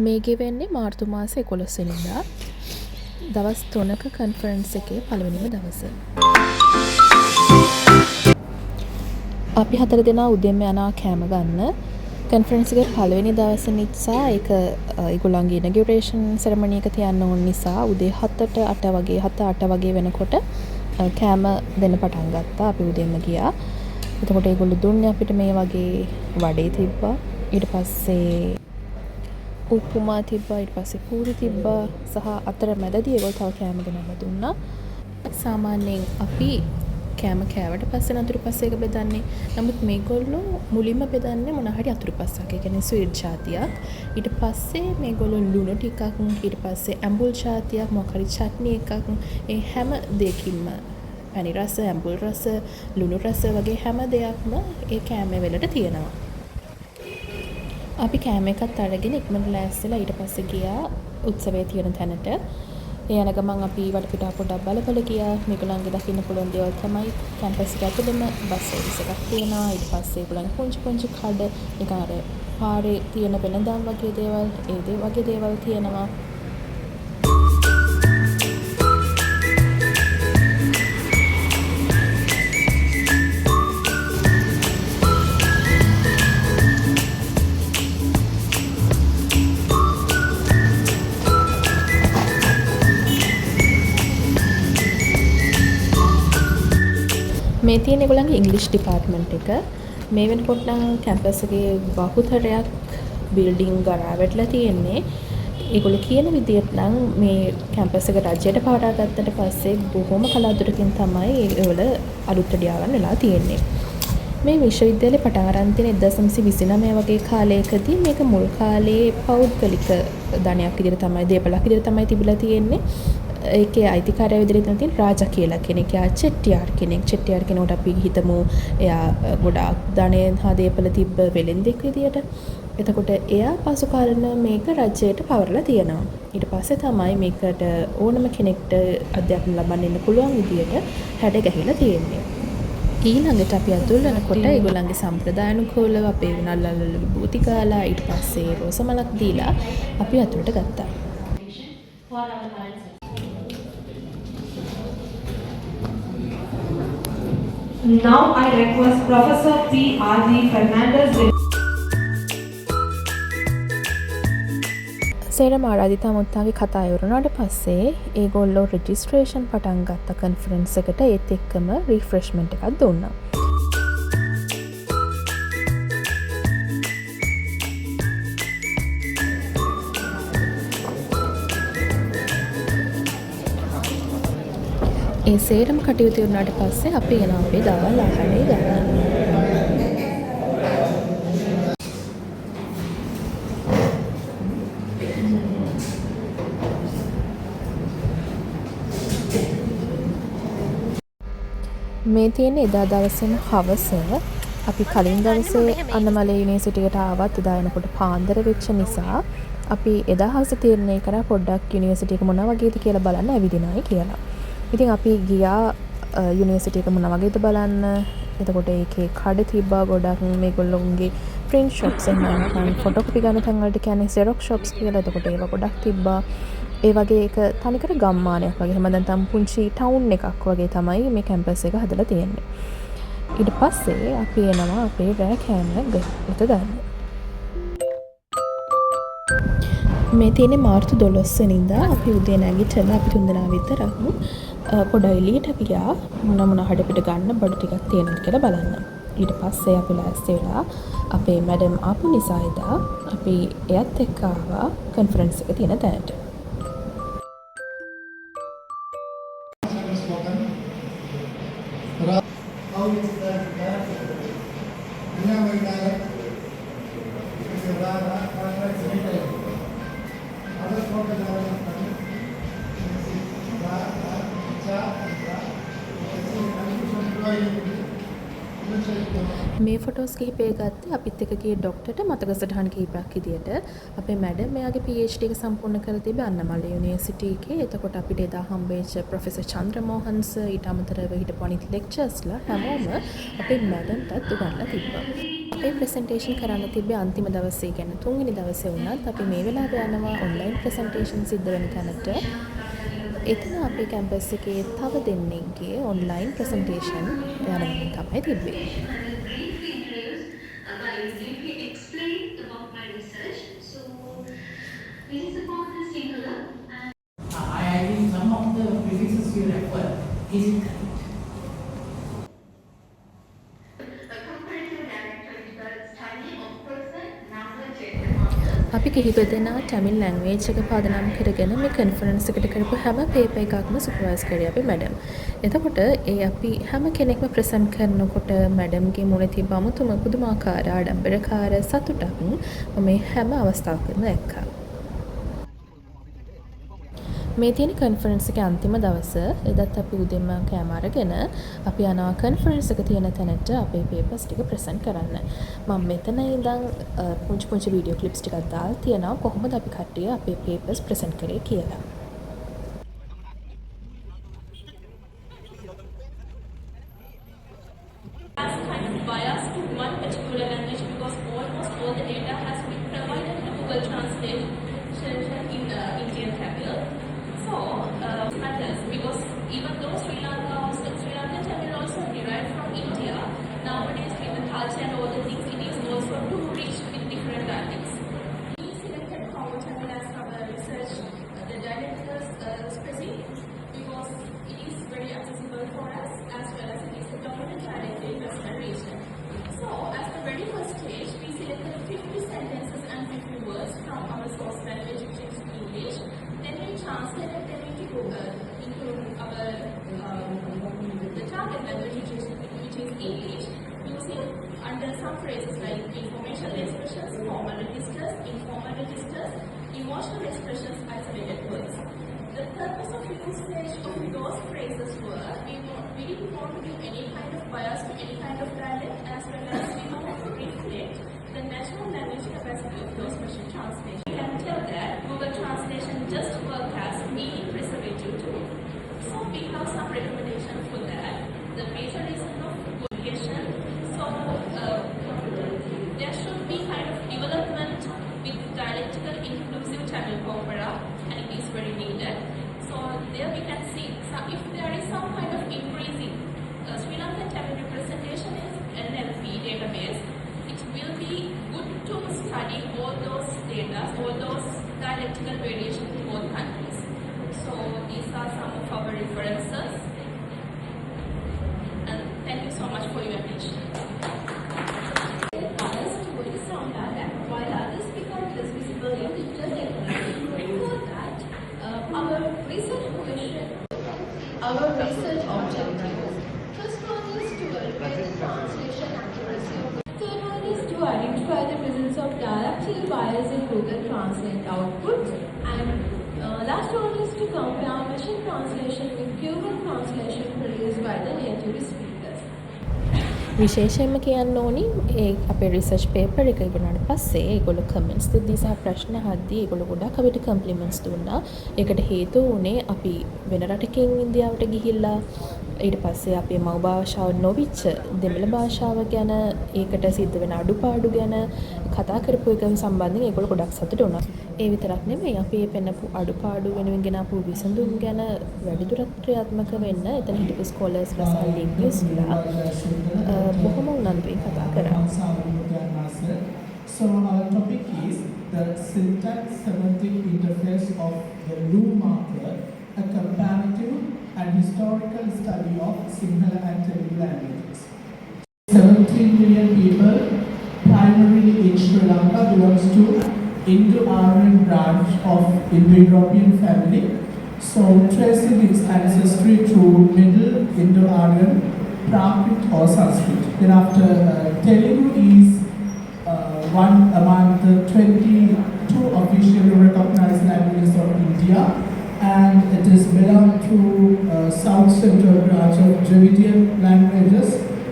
මේ ගෙවෙන්නේ මාර්තු මාස 11 වෙනිදා දවස් 3ක කන්ෆරන්ස් එකේ පළවෙනිම දවස. අපි 4 දෙනා උදේම යනවා කෑම ගන්න. කන්ෆරන්ස් එකේ පළවෙනි දවස නිසා ඒක ඒගොල්ලන්ගේ ඉනොගරේෂන් සෙරමනි එක තියන්න ඕන නිසා උදේ 7ට 8 වගේ 7-8 වගේ වෙනකොට කෑම දෙන්න පටන් ගත්තා. අපි උදේම ගියා. එතකොට ඒගොල්ලෝ දුන්නේ අපිට මේ වගේ වඩේ තිබ්බා. ඊට පස්සේ උපුමා තිබ්බා, ඊට පස්සේ පූරි තිබ්බා සහ අතර මැදදී ඒගොල්ලෝ තව කෑම ගෙනල්ලා දුන්නා. සාමාන්‍යයෙන් අපි කෑම කෑවට පස්සේ අතුරු පස්සේක බෙදන්නේ. නමුත් මේගොල්ලෝ මුලින්ම බෙදන්නේ මොන හරි අතුරු පස්සක්. ඒ කියන්නේ ස්වීට් ජාතියක්. ඊට පස්සේ මේගොල්ලෝ ලුණු ටිකක්, ඊට පස්සේ ඇඹුල් ජාතියක්, මොකක් හරි චට්නි එකක්, ඒ හැම දෙයකින්ම පැණි රස, ඇඹුල් රස, ලුණු රස වගේ හැම දෙයක්ම ඒ කෑම වලට තියෙනවා. අපි කෑම එකත් අරගෙන ඉක්මනට ලෑස්තිලා ඊට පස්සේ ගියා උත්සවයේ තියෙන තැනට. ඒ යන ගමන් අපි වටපිටාව පොඩ්ඩක් බල ගියා. මේගොල්ලන්ගේ දකින්න පුළුවන් දේවල් තමයි කැම්පස් එක ඇතුළෙම බස් සර්විස් එකක් තියෙනවා. ඊට පස්සේ ඒගොල්ලන්ගේ පුංචි කඩ නිකන් අර පාරේ තියෙන වෙනදාම් වගේ දේවල්, ඒ වගේ දේවල් තියෙනවා. මේ තියෙන ඒගොල්ලන්ගේ ඉංග්‍රීසි ඩිපාර්ට්මන්ට් එක. මේ වෙනකොට නම් කැම්පස් එකේ බහුතරයක් බිල්ඩින් ගරා වැටලා තියෙන්නේ. ඒගොල්ලෝ කියන විදිහට නම් මේ කැම්පස් එක රජයට පවරා ගත්තට පස්සේ බොහොම කලාතුරකින් තමයි ඒවල අලුත් අඩියාවන් වෙලා තියෙන්නේ. මේ විශ්වවිද්‍යාලේ පටන් අරන් තියෙන 1929 වගේ කාලයකදී මේක මුල් කාලේ පෞද්ගලික ධනයක් විදිහට තමයි, දේපලක් විදිහට තමයි තිබිලා තියෙන්නේ. ඒකේ අයිතිකාරය විදිහට තියෙන රාජා කියලා කෙනෙක්. එයා චෙට්ටියාර් කෙනෙක්. චෙට්ටියාර් කෙනෙකුට අපි හිතමු එයා ගොඩාක් ධනෙන් හා දේපල තිබ්බ වෙලෙන්දෙක් විදිහට. එතකොට එයා පසු කාලෙම මේක රජයට පවරලා තියෙනවා. ඊට පස්සේ තමයි මේකට ඕනම කෙනෙක්ට අධ්‍යාපන ලබන්න ඉන්න පුළුවන් විදිහට හැඩ ගැහිලා තියෙන්නේ. ඊළඟට අපි අතුල් වෙනකොට ඒගොල්ලන්ගේ සම්ප්‍රදායනුකූලව අපේ නල්ලල්ල විභූති කාලා ඊට පස්සේ රෝසමලක් දීලා අපි අතුලට ගත්තා. Now I request Professor P.R.D. Fernandez. සේරම ආරාධිතා මුත්තාගේ කතා ඉවරුණාට පස්සේ ඒගොල්ලෝ රෙජිස්ට්‍රේෂන් පටන් ගත්ත කන්ෆරන්ස් එකට. ඒත් එක්කම රිෆ්‍රෙශ්මන්ට් එකක් දුන්නා. ඒ සේරම කටයුතු වුණාට පස්සේ අපි යන අපේ දවල් ආහාරය ගන්න. මේ තියෙන එදා දවසේම හවස. අපි කලින් දවසේ අන්නමලේ යුනිවර්සිටියට ආවත් එදා එනකොට පාන්දර වෙච්ච නිසා අපි එදා හවස තීරණය කරා පොඩ්ඩක් යුනිවර්සිටි එක මොන වගේද කියලා බලන්න ඇවිදිනයි කියලා. ඉතින් අපි ගියා යුනිවර්සිටි එක මොන වගේද බලන්න. එතකොට ඒකේ කඩ තිබ්බා ගොඩක්. මේගොල්ලෝගේ print shops එහෙම නැත්නම් photocopy ගන්න තැන් වලට කියන්නේ xerox shops කියලා. එතකොට ඒවා ගොඩක් තිබ්බා. ඒ වගේ එක තනිකර ගම්මානයක් වගේ එහෙම නැත්නම් පුංචි ටවුන් එකක් වගේ තමයි මේ කැම්පස් එක හදලා තියෙන්නේ. ඊට පස්සේ අපි එනවා අපේ රෑ කෑම එක ගන්න. මේ තියෙන්නේ මාර්තු 12 වෙනිදා. අපි උදේ නැගිටලා අපි තුන්දෙනා විතරක් පොඩ එළියට ගියා මොන හඩ පිට ගන්න බඩු ටිකක් තියෙනවද කියලා බලන්න. ඊට පස්සේ අපි ලෑස්ති වෙලා අපේ මැඩම් ආපු නිසා එදා අපි එයත් එක්ක ආවා කන්ෆරන්ස් එක තියෙන තැනට. මේ ෆොටෝස් කිහිපය ගත්තේ අපිත් එක්ක ගිය ડોක්ටර්ට මතක සටහන් කිහිපයක් විදියට. අපේ මැඩම් මෙයාගේ PhD එක සම්පූර්ණ කරලා තිබ්බේ අන්නමලේ යුනිවර්සිටි එකේ. එතකොට අපිට එදා හම්බෙච්ච ප්‍රොෆෙසර් චන්ද්‍රමෝහන් සර් ඊට අමතරව හිටපු අනිත් ලෙක්චර්ස්ලා හැමෝම අපේ මැඩම්ටත් උගන්ලා තිබ්බා. අපේ ප්‍රසන්ටේෂන් කරන්න තිබ්බේ අන්තිම දවසේ ගැන 3 වෙනි දවසේ වුණත් අපි මේ වෙලාවේ යනවා ඔන්ලයින් ප්‍රසන්ටේෂන් සිද්ධ වෙන තැනට. එතන අපේ කැම්පස් එකේ තව දෙන්නෙක්ගේ ඔන්ලයින් ප්‍රසන්ටේෂන් යනවා තමයි තිබ්බේ. I think some of the prefixes you refer, is it correct? අපි කිහිප දෙනා ටැමිල් ලැන්ග්වේජ් එක පදනම් කරගෙන මේ කන්ෆරන්ස් එකට කරපු හැම පේපර් එකක්ම සුපර්වයිස් කරේ අපි මැඩම්. එතකොට ඒ අපි හැම කෙනෙක්ම ප්‍රසන්ට් කරනකොට මැඩම්ගේ මුණ තිබ්බ අමුතුම පුදුමාකාර ආඩම්බරකාර සතුටක් මම මේ හැම අවස්ථාවකම දැක්කා. මේ තියෙන කන්ෆරන්ස් එකේ අන්තිම දවස එදත් අපි උදේම කෑම අරගෙන අපි යනවා කන්ෆරන්ස් එක තියෙන තැනට අපේ පේපර්ස් ටික ප්‍රසන්ට් කරන්න. මම මෙතන ඉඳන් පුංචි වීඩියෝ ක්ලිප්ස් ටිකක් දාලා තියෙනවා කොහොමද අපි කට්ටිය අපේ පේපර්ස් ප්‍රසන්ට් කරේ කියලා. Kind of bias to one particular language because almost all the data has been provided in Google Translation in Indian Tamil. So matters because even though Sri Lankan Tamil also derived from India, nowadays with the culture and all the things, it is also to reach with different dialects. We selected Congo Tamil as our research, the dialect specific because it is very accessible for us as well as it is the dominant dialect in Western region. So as the very first stage, we selected 50 sentences and 50 words from our source language which is English. Then we translated them into Google, into our the target language which is English, using under some phrases like informational expressions, formal registers, informal registers, emotional expressions, isolated words. The purpose of usage of those phrases were we didn't want to give any kind of bias to any kind of dialect as well as we want to reflect the natural language capacity of those machine translation. We can tell that Google Translation just works as meaning preservative tool. So we have some recommendations for that. The major reason of publication, so there should be kind of development with dialectical inclusive Tamil opera and it is very needed. So there we can see if there is some kind of increasing Sri Lankan Tamil representation in NLP database, it will be good to study all those data, all those dialectical variations in both countries. So these are some of our references. And thank you so much for your attention. Others to the sound dialect, while others become less visible in digital technology. Before that, our research objectives. First one is to verify the translation accuracy of the third one is to identify the presence of dialectal bias in Google Translate output, and last one is to compare machine translation with human translation produced by the native speakers. විශේෂයෙන්ම කියන්න ඕනි ඒ අපේ research paper එක ඉවරනට පස්සේ ඒගොල්ලෝ comments දෙද්දී සහ ප්‍රශ්න අහද්දී ඒගොල්ලෝ ගොඩක් අපිට කම්ප්ලිමන්ට්ස් දුන්නා. ඒකට හේතුව උනේ අපි වෙන රටකින් ඉන්දියාවට ගිහිල්ලා ඊට පස්සේ අපේ මව් භාෂාව නොවිච්ච දෙමළ භාෂාව ගැන ඒකට සිද්ධ වෙන අඩුපාඩු ගැන කතා කරපු එක සම්බන්ධයෙන් ඒගොල්ලෝ ගොඩක් සතුටු වුණා. ඒ විතරක් නෙමෙයි අපි මේ පෙන්නපු අඩුපාඩු වෙනුවෙන් ගෙන ආපු විසඳුම් ගැන වැඩිදුරටත් ක්‍රියාත්මක වෙන්න එතන හිටපු ස්කෝලර්ස්ලා සහ ලින්ග්විස්ට්ලා බොහොම උනන්දුවෙන් කතා කරා. So our topic is the syntax semantic interface of the Lu marker, a comparative and historical study of Sinhala and Telugu languages. 17 million people, primarily in Sri Lanka, belongs to Indo-Aryan branch of Indo-European family. So tracing its ancestry to Middle Indo-Aryan, Prakrit or Sanskrit. Thereafter, Telugu is one among the 22 officially recognized languages of India, and it is belong to South Central branch of Dravidian languages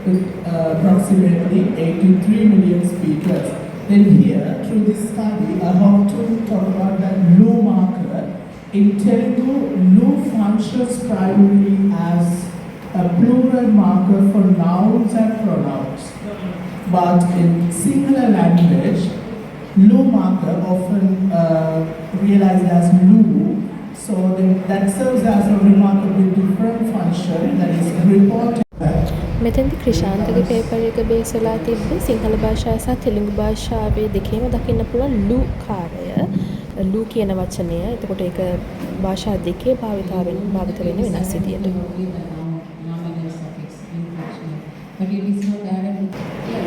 with approximately 83 million speakers. Then here, through this study, I have to talk about that Lu marker. In Telugu, Lu functions primarily as a plural marker for nouns and pronouns. but in Sinhala language, Lu marker often realized as Lu, so that serves as a remarkably different function, that is reporting. මෙතෙන්දි ක්‍රිෂාන්තගේ paper එක base වෙලා තිබ්බේ සිංහල භාෂාව සහ තෙලුගු භාෂාවේ දෙකේම දකින්න පුළුවන් ලු කාර්යය. ලු කියන වචනය. එතකොට ඒක භාෂා දෙකේ භාවිත වෙන වෙනස් විදියට. Nominal suffix in Russian. But it is not added with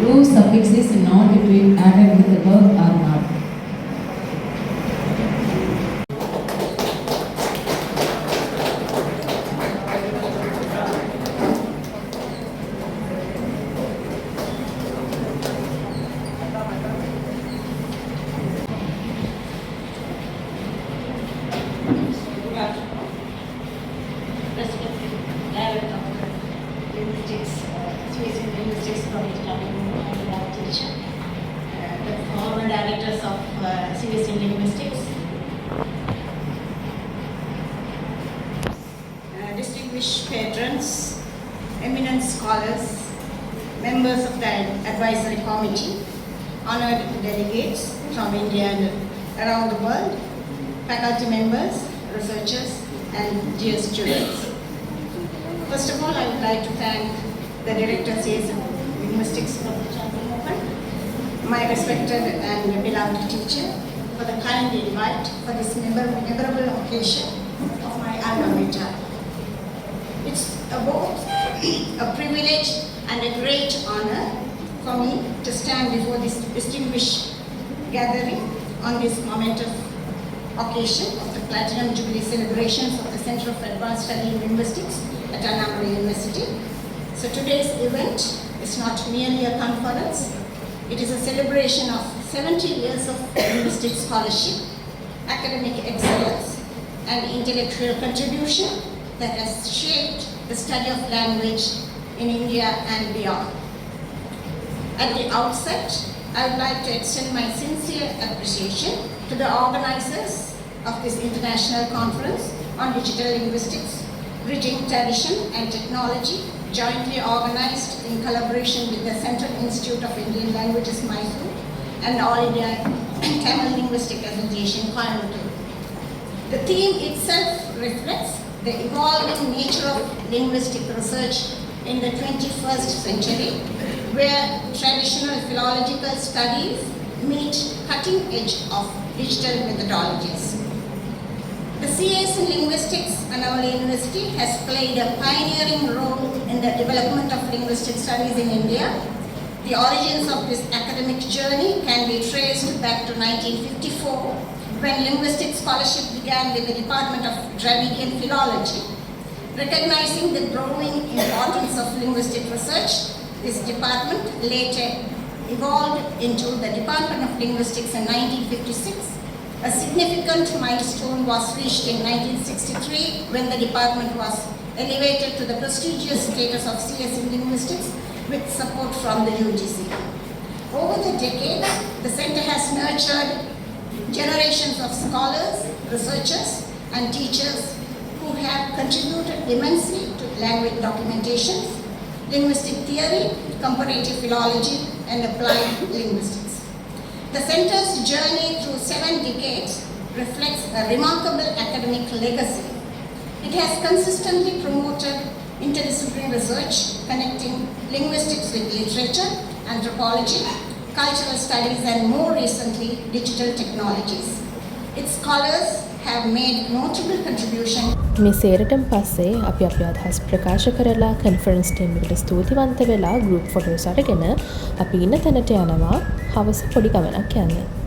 Lu suffix is not between added with the verb or not. Respected Director of Linguistics, Swedish Linguistics College, and teacher, the former directors of CSC Linguistics, distinguished patrons, eminent scholars, members of the advisory committee, honored delegates from India and around the world, faculty members, researchers, and dear students. First of all, I would like to thank the director CSM Linguistics, Dr. Chandran Mohan, my respected and beloved teacher, for the kind invite for this memorable occasion of my alma mater. It's both a privilege and a great honor for me to stand before this distinguished gathering on this momentous occasion of the Platinum Jubilee celebrations of the Center of Advanced Study in Linguistics at Anna Maria University. So today's event is not merely a conference, it is a celebration of 70 years of linguistic scholarship, academic excellence, and intellectual contribution that has shaped the study of language in India and beyond. At the outset, I would like to extend my sincere appreciation to the organizers of this international conference on digital linguistics, bridging tradition and technology, jointly organized in collaboration with the Central Institute of Indian Languages, Mysore, and All India Tamil Linguistic Association, Coimbatore. The theme itself reflects the evolving nature of linguistic research in the 21st century, where traditional philological studies meet cutting edge of digital methodologies. The CS in Linguistics, Annamalai University, has played a pioneering role in the development of linguistic studies in India. The origins of this academic journey can be traced back to 1954, when linguistic scholarship began with the Department of Dravidian Philology. Recognizing the growing importance of linguistic research, this department later evolved into the Department of Linguistics in 1956. A significant milestone was reached in 1963 when the department was elevated to the prestigious status of CS in Linguistics with support from the UGC. Over the decades, the center has nurtured generations of scholars, researchers, and teachers who have contributed immensely to language documentations, linguistic theory, comparative philology, and applied linguistics. The center's journey through 7 decades reflects a remarkable academic legacy. It has consistently promoted interdisciplinary research connecting linguistics with literature, anthropology, cultural studies, and more recently, digital technologies. Its scholars have made notable contribution. මේ සේරටම පස්සේ අපි අදහස් ප්‍රකාශ කරලා conference team එකට ස්තුතිවන්ත වෙලා group photos අරගෙන අපි ඉන්න තැනට යනවා හවස පොඩි ගමනක් යන්න.